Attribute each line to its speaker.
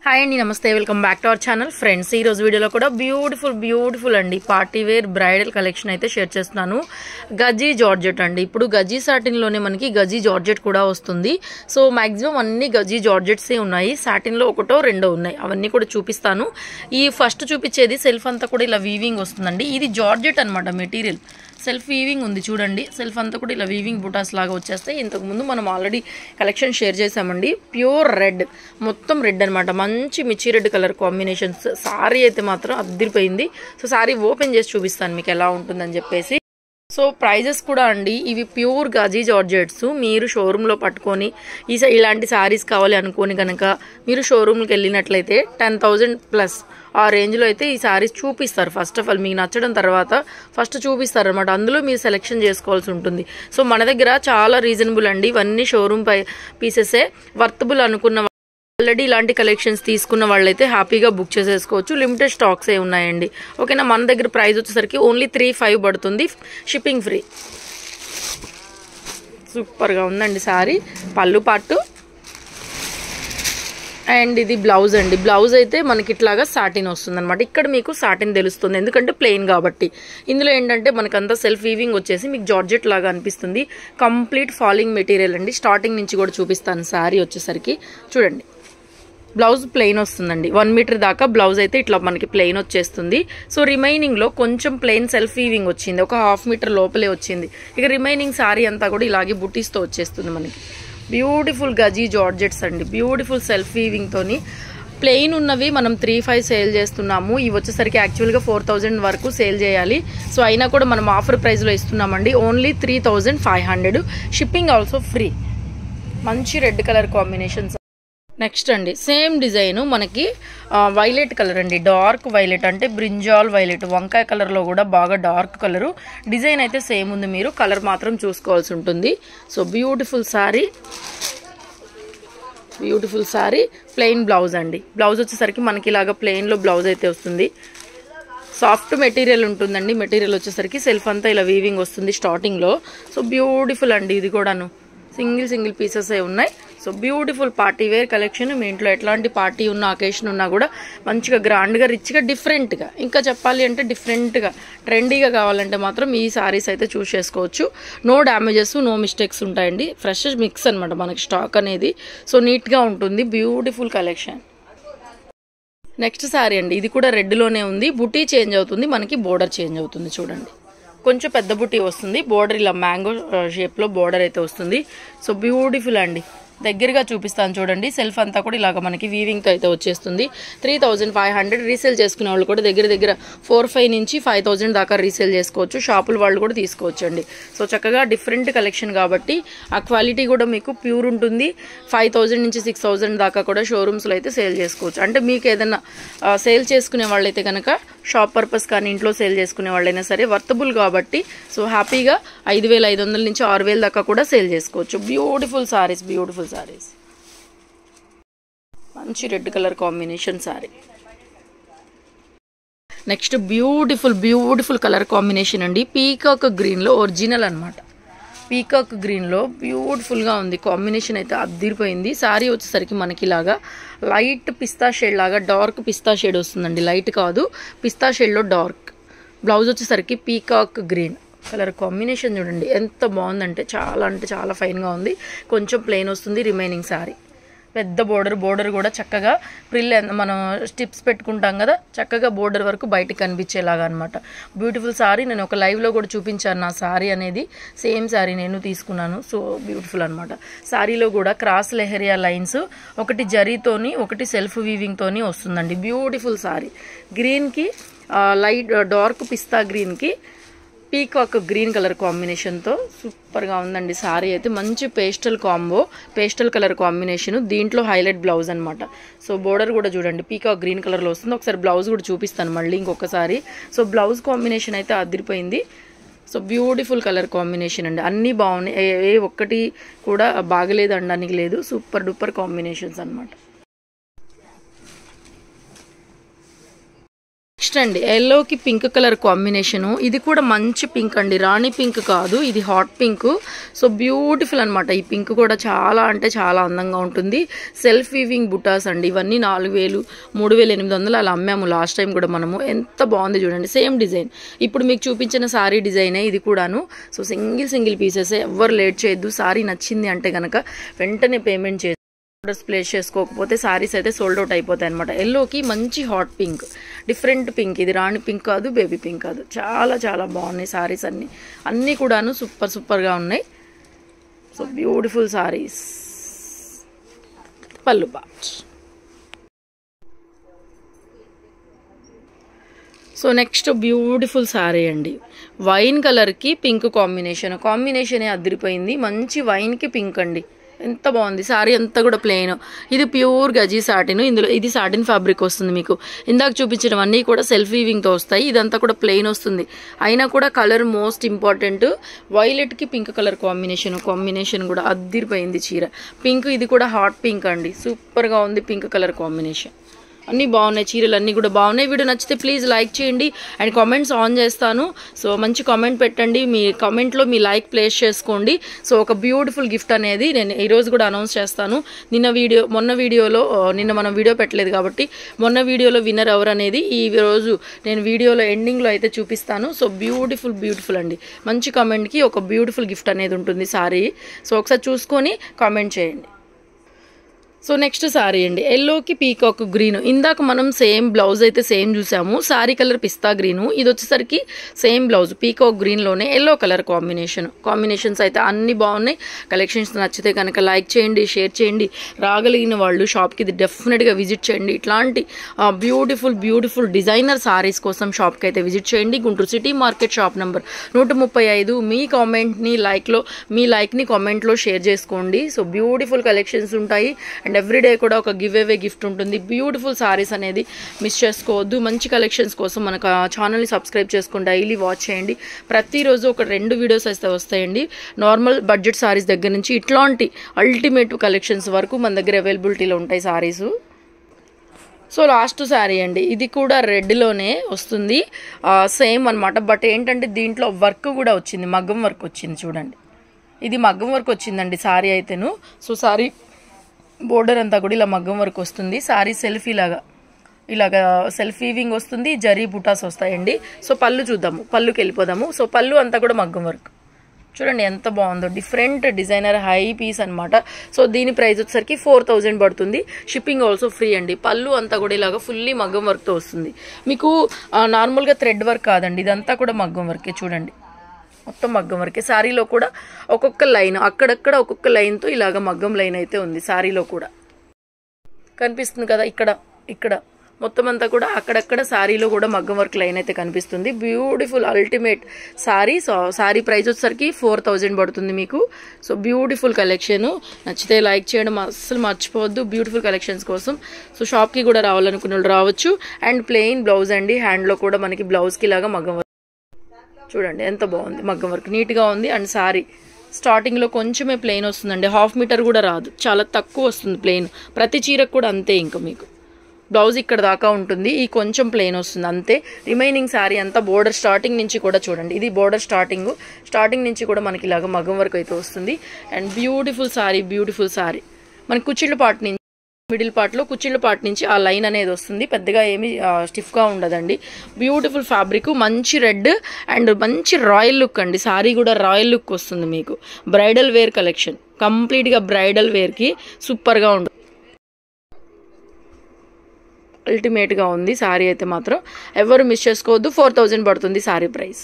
Speaker 1: Hi అండి, నమస్తే. Welcome back to our channel friends. ఈ రోజు వీడియోలో కూడా బ్యూటిఫుల్ అండి పార్టీ వేర్ బ్రైడల్ కలెక్షన్ అయితే షేర్ చేస్తున్నాను. గజీ జార్జెట్ అండి. ఇప్పుడు గజీ సాటిన్లోనే మనకి గజీ జార్జెట్ కూడా వస్తుంది. సో మాక్సిమం అన్ని గజీ జార్జెట్సే ఉన్నాయి. సాటిన్లో ఒకటో రెండో ఉన్నాయి, అవన్నీ కూడా చూపిస్తాను. ఈ ఫస్ట్ చూపించేది సెల్ఫ్ అంతా కూడా ఇలా వీవింగ్ వస్తుందండి. ఇది జార్జెట్ అనమాట మెటీరియల్. సెల్ఫ్ వీవింగ్ ఉంది చూడండి. సెల్ఫ్ అంతా కూడా ఇలా వీవింగ్ బుటాస్ లాగా వచ్చేస్తాయి. ఇంతకుముందు మనం ఆల్రెడీ కలెక్షన్ షేర్ చేసామండి. ప్యూర్ రెడ్, మొత్తం రెడ్ అనమాట. మంచి మిర్చి రెడ్ కలర్ కాంబినేషన్స్. సారీ అయితే మాత్రం అద్దరిపోయింది. సో సారీ ఓపెన్ చేసి చూపిస్తాను మీకు ఎలా ఉంటుందని చెప్పేసి. సో ప్రైజెస్ కూడా అండి, ఇవి ప్యూర్ గజీ జార్జెట్స్. మీరు షోరూంలో పట్టుకొని ఇలాంటి శారీస్ కావాలి అనుకోని కనుక మీరు షోరూమ్కి వెళ్ళినట్లయితే 10,000 ప్లస్ ఆ రేంజ్లో అయితే ఈ శారీస్ చూపిస్తారు. ఫస్ట్ ఆఫ్ ఆల్ మీకు నచ్చడం తర్వాత ఫస్ట్ చూపిస్తారు అనమాట. అందులో మీరు సెలెక్షన్ చేసుకోవాల్సి ఉంటుంది. సో మన దగ్గర చాలా రీజనబుల్ అండి. ఇవన్నీ షోరూమ్ పీసెసే. వర్తబుల్ అనుకున్న ఆల్రెడీ ఇలాంటి కలెక్షన్స్ తీసుకున్న వాళ్ళైతే హ్యాపీగా బుక్ చేసేసుకోవచ్చు. లిమిటెడ్ స్టాక్సే ఉన్నాయండి. ఓకేనా. మన దగ్గర ప్రైస్ వచ్చేసరికి ఓన్లీ 3,500 పడుతుంది, షిప్పింగ్ ఫ్రీ. సూపర్గా ఉందండి సారీ. పళ్ళు పాటు అండ్ ఇది బ్లౌజ్ అండి. బ్లౌజ్ అయితే మనకి ఇట్లాగా సాటిన్ వస్తుంది అనమాట. ఇక్కడ మీకు సాటిన్ తెలుస్తుంది ఎందుకంటే ప్లెయిన్ కాబట్టి. ఇందులో ఏంటంటే మనకంతా సెల్ఫ్ వీవింగ్ వచ్చేసి మీకు జార్జెట్ లాగా అనిపిస్తుంది. కంప్లీట్ ఫాలింగ్ మెటీరియల్ అండి. స్టార్టింగ్ నుంచి కూడా చూపిస్తాను. సారీ వచ్చేసరికి చూడండి, బ్లౌజ్ ప్లెయిన్ వస్తుందండి. 1 మీటర్ దాకా బ్లౌజ్ అయితే ఇట్లా మనకి ప్లెయిన్ వచ్చేస్తుంది. సో రిమైనింగ్లో కొంచెం ప్లెయిన్ సెల్ఫ్ వీవింగ్ వచ్చింది, ఒక 1/2 మీటర్ లోపలే వచ్చింది. ఇక రిమైనింగ్ సారీ అంతా కూడా ఇలాగే బుటీస్తో వచ్చేస్తుంది మనకి. బ్యూటిఫుల్ గజీ జార్జెట్స్ అండి. బ్యూటిఫుల్ సెల్ఫ్ వీవింగ్తోని ప్లెయిన్ ఉన్నవి మనం 3,500 సేల్ చేస్తున్నాము. ఇవి వచ్చేసరికి యాక్చువల్గా 4,000 వరకు సేల్ చేయాలి. సో అయినా కూడా మనం ఆఫర్ ప్రైస్లో ఇస్తున్నామండి. Only 3,500, shipping also free. మంచి రెడ్ కలర్ కాంబినేషన్స్. నెక్స్ట్ అండి సేమ్ డిజైన్ మనకి వైలెట్ కలర్ అండి. డార్క్ వైలెట్ అంటే బ్రింజాల్ వైలెట్, వంకాయ కలర్లో కూడా బాగా డార్క్ కలరు. డిజైన్ అయితే సేమ్ ఉంది, మీరు కలర్ మాత్రం చూసుకోవాల్సి ఉంటుంది. So beautiful sari. Plain blouse అండి. బ్లౌజ్ వచ్చేసరికి మనకి ఇలాగా ప్లెయిన్లో బ్లౌజ్ అయితే వస్తుంది. సాఫ్ట్ మెటీరియల్ ఉంటుందండి. మెటీరియల్ వచ్చేసరికి సెల్ఫ్ అంతా ఇలా వీవింగ్ వస్తుంది స్టార్టింగ్లో. సో బ్యూటిఫుల్ అండి. ఇది కూడాను సింగిల్ పీసెస్ ఉన్నాయి. So beautiful party wear collection. మీ ఇంట్లో ఎట్లాంటి పార్టీ ఉన్న అకేషన్ ఉన్నా కూడా మంచిగా గ్రాండ్గా రిచ్గా డిఫరెంట్గా, ఇంకా చెప్పాలి అంటే డిఫరెంట్గా ట్రెండీగా కావాలంటే మాత్రం ఈ సారీస్ అయితే చూస్ చేసుకోవచ్చు. నో డ్యామేజెస్, నో మిస్టేక్స్ ఉంటాయండి. ఫ్రెష్ మిక్స్ అనమాట మనకి స్టాక్ అనేది. సో నీట్గా ఉంటుంది. Beautiful collection. నెక్స్ట్ సారీ అండి. ఇది కూడా రెడ్లోనే ఉంది. బుటీ చేంజ్ అవుతుంది మనకి, బోర్డర్ చేంజ్ అవుతుంది చూడండి. కొంచెం పెద్ద బుటీ వస్తుంది. బోర్డర్ ఇలా మ్యాంగో షేప్లో బోర్డర్ అయితే వస్తుంది. సో బ్యూటిఫుల్ అండి. దగ్గరగా చూపిస్తాను చూడండి. సెల్ఫ్ అంతా కూడా ఇలాగ మనకి వీవింగ్తో అయితే వచ్చేస్తుంది. 3,500 రీసేల్ చేసుకునే వాళ్ళు కూడా దగ్గర 4,500 నుంచి 5,000 దాకా రీసేల్ చేసుకోవచ్చు. షాపుల వాళ్ళు కూడా తీసుకోవచ్చు అండి. సో చక్కగా డిఫరెంట్ కలెక్షన్ కాబట్టి ఆ క్వాలిటీ కూడా మీకు ప్యూర్ ఉంటుంది. 5,000 నుంచి 6,000 దాకా కూడా షోరూమ్స్లో అయితే సేల్ చేసుకోవచ్చు. అంటే మీకు ఏదైనా సేల్ చేసుకునే వాళ్ళైతే కనుక షాప్ పర్పస్ కానీ ఇంట్లో సేల్ చేసుకునే వాళ్ళైనా సరే వర్తబుల్ కాబట్టి సో హ్యాపీగా 5,500 నుంచి 6,000 దాకా కూడా సేల్ చేసుకోవచ్చు. బ్యూటిఫుల్ సారీస్. మంచి red colour combination sorry. Next beautiful colour combination అండి. పీకాక్ గ్రీన్లో ఒరిజినల్ అనమాట. పీకాక్ గ్రీన్లో బ్యూటిఫుల్గా ఉంది కాంబినేషన్ అయితే అద్దిరిపోయింది. సారీ వచ్చేసరికి మనకి ఇలాగా లైట్ పిస్తా షేడ్ లాగా డార్క్ పిస్తా షేడ్ వస్తుందండి. లైట్ కాదు, పిస్తా షేడ్లో డార్క్. బ్లౌజ్ వచ్చేసరికి పీకాక్ గ్రీన్ కలర్ కాంబినేషన్ చూడండి ఎంత బాగుందంటే చాలా ఫైన్గా ఉంది. కొంచెం ప్లెయిన్ వస్తుంది రిమైనింగ్ సారీ. పెద్ద బోర్డర్ కూడా చక్కగా ప్రిల్ మనం స్టిప్స్ పెట్టుకుంటాం కదా, చక్కగా బోర్డర్ వరకు బయటకు కనిపించేలాగా అనమాట. Beautiful sorry. నేను ఒక లైవ్లో కూడా చూపించాను నా సారీ అనేది. సేమ్ సారీ నేను తీసుకున్నాను. సో బ్యూటిఫుల్ అనమాట. సారీలో కూడా క్రాస్ లెహరియా లైన్స్, ఒకటి జరీతోని ఒకటి సెల్ఫ్ వీవింగ్తోని వస్తుందండి. Beautiful sorry. గ్రీన్కి లైట్ డార్క్ పిస్తా గ్రీన్కి పీకాక్ గ్రీన్ కలర్ కాంబినేషన్తో సూపర్గా ఉందండి సారీ అయితే. మంచి పేస్టల్ కలర్ కాంబినేషన్. దీంట్లో హైలైట్ బ్లౌజ్ అనమాట. సో బోర్డర్ కూడా చూడండి పీకాక్ గ్రీన్ కలర్లో వస్తుంది. ఒకసారి బ్లౌజ్ కూడా చూపిస్తాను మళ్ళీ ఇంకొకసారి. సో బ్లౌజ్ కాంబినేషన్ అయితే అదిరిపోయింది. సో బ్యూటిఫుల్ కలర్ కాంబినేషన్ అండి. అన్నీ బాగున్నాయి, ఏ ఒక్కటి కూడా బాగలేదు అనడానికి లేదు. సూపర్ డూపర్ కాంబినేషన్స్ అనమాట. నెక్స్ట్ అండి ఎల్లోకి పింక్ కలర్ కాంబినేషను. ఇది కూడా మంచి పింక్ అండి, రాణి పింక్ కాదు, ఇది హాట్ పింక్. సో బ్యూటిఫుల్ అనమాట. ఈ పింక్ కూడా చాలా అంటే చాలా అందంగా ఉంటుంది. సెల్ఫ్ వీవింగ్ బుటాస్ అండి. ఇవన్నీ 4000 3800 అలా అమ్మాము లాస్ట్ టైం కూడా మనము. ఎంత బాగుంది చూడండి, సేమ్ డిజైన్. ఇప్పుడు మీకు చూపించిన సారీ డిజైనే ఇది కూడాను. సో సింగిల్ పీసెస్, ఎవరు లేట్ చేయొద్దు. సారీ నచ్చింది అంటే కనుక వెంటనే పేమెంట్ చేసి ఆర్డర్స్ ప్లేస్ చేసుకోకపోతే సారీస్ అయితే సోల్డ్ అవుట్ అయిపోతాయి అనమాట. ఎల్లోకి మంచి హాట్ పింక్, డిఫరెంట్ పింక్. ఇది రాణి పింక్ కాదు, బేబీ పింక్ కాదు. చాలా చాలా బాగున్నాయి సారీస్ అన్నీ కూడాను సూపర్గా ఉన్నాయి. So beautiful saris. పళ్ళు part. So next beautiful sari అండి. వైన్ కలర్కి పింక్ కాంబినేషనే అదిరిపోయింది. మంచి వైన్కి పింక్ అండి, ఎంత బాగుంది. సారీ అంతా కూడా ప్లెయిన్. ఇది ప్యూర్ గజీ సాటిన్. ఇందులో ఇది సాటిన్ ఫ్యాబ్రిక్ వస్తుంది మీకు. ఇందాక చూపించినవన్నీ కూడా సెల్ఫ్ వీవింగ్తో వస్తాయి. ఇదంతా కూడా ప్లెయిన్ వస్తుంది. అయినా కూడా కలర్ మోస్ట్ ఇంపార్టెంట్. వైలెట్కి పింక్ కలర్ కాంబినేషన్ కూడా అద్దిరిపోయింది చీర. పింక్, ఇది కూడా హాట్ పింక్ అండి, సూపర్గా ఉంది పింక్ కలర్ కాంబినేషన్. అన్నీ బాగున్నాయి, చీరలు అన్నీ కూడా బాగున్నాయి. వీడియో నచ్చితే ప్లీజ్ లైక్ చేయండి అండ్ కామెంట్స్ ఆన్ చేస్తాను. సో మంచి కామెంట్ పెట్టండి, మీ కామెంట్లో మీ లైక్ ప్లేస్ చేసుకోండి. సో ఒక బ్యూటిఫుల్ గిఫ్ట్ అనేది నేను ఈరోజు కూడా అనౌన్స్ చేస్తాను. మొన్న వీడియోలో మనం వీడియో పెట్టలేదు కాబట్టి మొన్న వీడియోలో విన్నర్ ఎవరు అనేది ఈ రోజు నేను వీడియోలో ఎండింగ్లో అయితే చూపిస్తాను. సో బ్యూటిఫుల్ అండి. మంచి కామెంట్కి ఒక బ్యూటిఫుల్ గిఫ్ట్ అనేది ఉంటుంది సారీ. సో ఒకసారి చూసుకొని కామెంట్ చేయండి. సో నెక్స్ట్ సారీ అండి, ఎల్లోకి పీకాక్ గ్రీన్. ఇందాక మనం సేమ్ బ్లౌజ్ అయితే సేమ్ చూసాము, సారీ కలర్ పిస్తా గ్రీను. ఇది వచ్చేసరికి సేమ్ బ్లౌజ్ పీకాక్ గ్రీన్లోనే ఎల్లో కలర్ కాంబినేషన్స్ అయితే అన్నీ బాగున్నాయి. కలెక్షన్స్ నచ్చితే కనుక లైక్ చేయండి, షేర్ చేయండి. రాగలిగిన వాళ్ళు షాప్కి ఇది డెఫినెట్గా విజిట్ చేయండి. ఇట్లాంటి బ్యూటిఫుల్ డిజైనర్ సారీస్ కోసం షాప్కి అయితే విజిట్ చేయండి. Guntur city market shop number 135. మీ లైక్ని కామెంట్లో షేర్ చేసుకోండి. సో బ్యూటిఫుల్ కలెక్షన్స్ ఉంటాయి అండ్ ఎవ్రీడే కూడా ఒక గివ్ అవే గిఫ్ట్ ఉంటుంది. బ్యూటిఫుల్ సారీస్ అనేది మిస్ చేసుకోవద్దు. మంచి కలెక్షన్స్ కోసం మన ఛానల్ని సబ్స్క్రైబ్ చేసుకుని డైలీ వాచ్ చేయండి. ప్రతిరోజు ఒక 2 వీడియోస్ అయితే వస్తాయండి. నార్మల్ బడ్జెట్ సారీస్ దగ్గర నుంచి ఇట్లాంటి అల్టిమేట్ కలెక్షన్స్ వరకు మన దగ్గర అవైలబిలిటీలో ఉంటాయి సారీస్. సో లాస్ట్ సారీ అండి, ఇది కూడా రెడ్లోనే వస్తుంది, సేమ్ అనమాట. బట్ ఏంటంటే దీంట్లో వర్క్ కూడా వచ్చింది, మగ్గం వర్క్ వచ్చింది చూడండి. ఇది మగ్గం వర్క్ వచ్చిందండి సారీ అయితేను. సో సారీ బోర్డర్ అంతా కూడా ఇలా మగ్గం వర్క్ వస్తుంది. సారీ సెల్ఫ్ ఇలాగా సెల్ఫ్ వీవింగ్ వస్తుంది, జరీ బుటాస్ వస్తాయండి. సో పళ్ళు చూద్దాము, పళ్ళుకి వెళ్ళిపోదాము. సో పళ్ళు అంతా కూడా మగ్గం వర్క్ చూడండి ఎంత బాగుందో, డిఫరెంట్ డిజైనర్ హై పీస్ అనమాట. సో దీని ప్రైస్ వచ్చేసరికి 4000 పడుతుంది. షిప్పింగ్ ఆల్సో ఫ్రీ అండి. పళ్ళు అంతా కూడా ఇలాగా ఫుల్లీ మగ్గం వర్క్తో వస్తుంది మీకు. నార్మల్గా థ్రెడ్ వర్క్ కాదండి, ఇదంతా కూడా మగ్గం వర్కే చూడండి, మొత్తం మగ్గం వరకే. శారీలో కూడా ఒక్కొక్క లైన్, అక్కడక్కడ ఒక్కొక్క లైన్తో ఇలాగ మగ్గం లైన్ అయితే ఉంది శారీలో కూడా కనిపిస్తుంది కదా. ఇక్కడ మొత్తం అంతా కూడా అక్కడక్కడ శారీలో కూడా మగ్గం వర్క్ లైన్ అయితే కనిపిస్తుంది. Beautiful ultimate sari. So sari price వచ్చేసరికి 4000 పడుతుంది మీకు. So beautiful collection. నచ్చితే లైక్ చేయడం అస్సలు మర్చిపోవద్దు బ్యూటిఫుల్ కలెక్షన్స్ కోసం. సో షాప్కి కూడా రావాలనుకున్న వాళ్ళు రావచ్చు. అండ్ ప్లెయిన్ బ్లౌజ్ అండి, హ్యాండ్లో కూడా మనకి బ్లౌజ్కి ఇలాగా మగ్గం వర్క్ చూడండి ఎంత బాగుంది, మగ్గం వర్క్ నీట్గా ఉంది. అండ్ సారీ స్టార్టింగ్లో కొంచెమే ప్లెయిన్ వస్తుందండి, 1/2 మీటర్ కూడా రాదు, చాలా తక్కువ వస్తుంది ప్లెయిన్. ప్రతి చీరకు కూడా అంతే. ఇంకా మీకు బ్లౌజ్ ఇక్కడ దాకా ఉంటుంది, ఈ కొంచెం ప్లెయిన్ వస్తుంది అంతే. రిమైనింగ్ సారీ అంతా బోర్డర్ స్టార్టింగ్ నుంచి కూడా చూడండి, ఇది బోర్డర్ స్టార్టింగ్ నుంచి కూడా మనకి ఇలాగ మగ్గం వర్క్ అయితే వస్తుంది. అండ్ బ్యూటిఫుల్ సారీ మనకి కుచ్చిళ్ళ పార్ట్ నుంచి మిడిల్ పార్ట్లో కుచ్చిళ్ళ పార్ట్ నుంచి ఆ లైన్ అనేది వస్తుంది. పెద్దగా ఏమి స్టిఫ్గా ఉండదండి. బ్యూటిఫుల్ ఫ్యాబ్రిక్, మంచి రెడ్ అండ్ మంచి రాయల్ లుక్ అండి. సారీ కూడా రాయల్ లుక్ వస్తుంది మీకు. బ్రైడల్ వేర్ కలెక్షన్, కంప్లీట్గా బ్రైడల్ వేర్కి సూపర్గా ఉంటుంది. అల్టిమేట్గా ఉంది సారీ అయితే మాత్రం ఎవరు మిస్ చేసుకోవద్దు. 4000 పడుతుంది సారీ ప్రైస్.